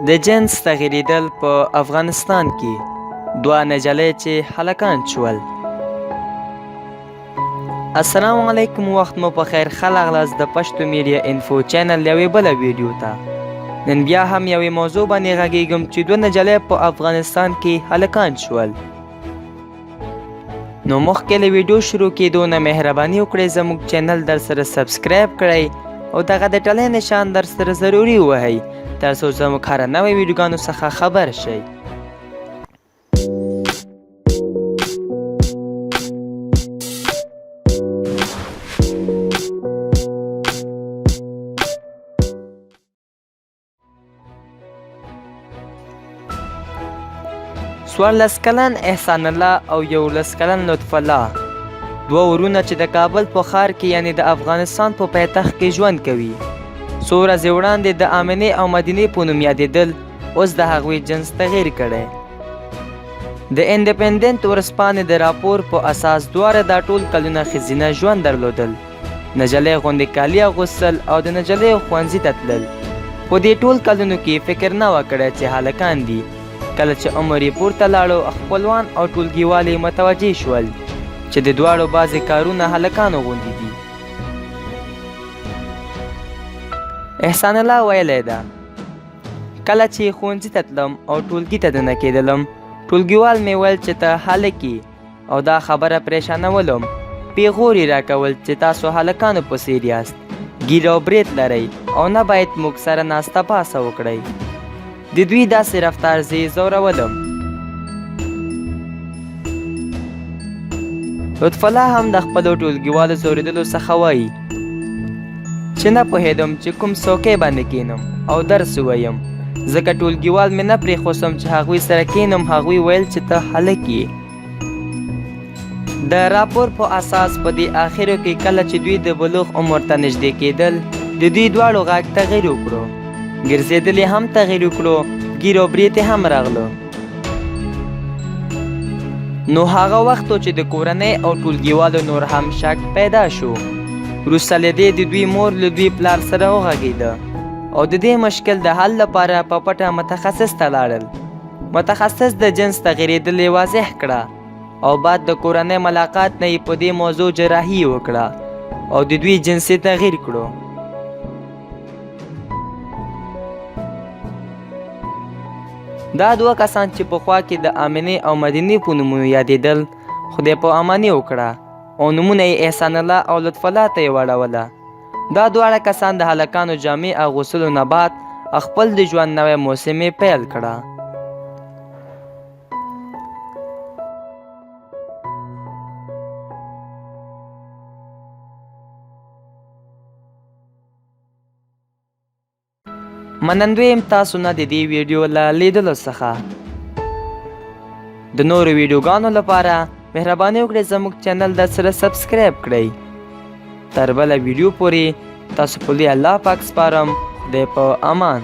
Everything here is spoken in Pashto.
د جنس تغیریدل په افغانستان کې دوه نجلۍ چې هلکان شول. السلام علیکم، وخت مو په خیر. راغلاست د پشتو میډیا انفو چینل یوې بله ویډیو ته. نن بیا هم یوې موضوع باندې غږیږم چې دوه نجلۍ په افغانستان کې هلکان شول. نو مخکې له ویډیو شروع کېدو نه مهرباني وکړئ زموږ چینل درسره سبسکرایب کړئ او دغه د ټلۍ نشان درسره ضروری ووهی ترسو زموږ هره نوې ویډیوګانو څخه خبر شئ. څوارلس کلن احسان الله او 11 کلن لطف الله دوه ورونه چې د کابل په ښار کې یعنی د افغانستان په پایتخت کې ژوند کوي. څو ورځې وړاندې د امنې او مدینې په نوم یادېدل، اوس د هغوی جنس تغییر کړی. د انډیپنډنټ ورځپاڼې د راپور په اساس دواړه دا ټول کلونه ښځینه ژوند درلودل. نجلۍ غوندې کالي اغوستل او د نجلیو ښوونځي ته تلل. په دې ټول کلونو کې فکر نه و کړی چې هلکان دي. کله چې عمر یې پورته لاړو، خپلوان او ټولګیوال یې متوجه شول چې د دواړو بعضې کارونه هلکانو غوندې دي. احسان الله ویلی ده، کله چې ښوونځي ته تلم او ټولګي ته دننه کېدلم، ټولګیوال مې ویل چې ته هلک یې او دا خبره پریشانولم. پیغور یې راکول چې تاسو هلکانو په څېر یاست، ګیر او برېت لرئ او نه باید موږ سره ناسته پاسه وکړئ. د دوی داسې رفتار زه یې ځورولم. لطف الله هم د خپلو ټولګیوالو ځورېدلو څخه وایي چې نه پوهېدم چې کوم څوکۍ باندې کښېنم او درس ووایم، ځکه ټولګیوال مې نه پرېښوسم چې هغوی سره کښېنم. هغوی ویل چې ته هلک یې. د راپور په اساس په دې آخرو کې کله چې دوی د بلوغ عمر ته نږدې کېدل، د دوی دواړو غږ تغییر وکړو. ګرځېدل یې هم تغییر وکړو، ګیر او برېت یې هم راغلو. نو هغه وخت و چې د کورنۍ او ټولګیوالو نور هم شک پیدا شو. وروسته له دې د دوی مور له دوی پلار سره وغږېده او د دې مشکل د حل لپاره په پټه متخصص ته لاړل. متخصص د جنس تغیریدل یې واضح کړه او بعد د کورنۍ ملاقات نه یې په دې موضوع جراحي وکړه او د دوی جنس یې تغییر کړو. دا دوه کسان چې پخوا کې د امنې او مدینې په نومونو یادېدل، خدای په اماني وکړه او نومونه یې احسان الله او لطف الله ته یې واړوله. دا دواړه کسان د هلکانو جامې اغوستلو نه بعد خپل د ژوند نوی موسم یې پیل کړه. منندوی یم تاسو نه د دې ویډیو له لیدلو څخه. د نورو ویډیوګانو لپاره مهرباني وکړئ زموږ چینل درسره سبسکرایب کړئ. تر بله ویډیو پورې تاسو په لوی الله پاک سپارم. خدای په امان.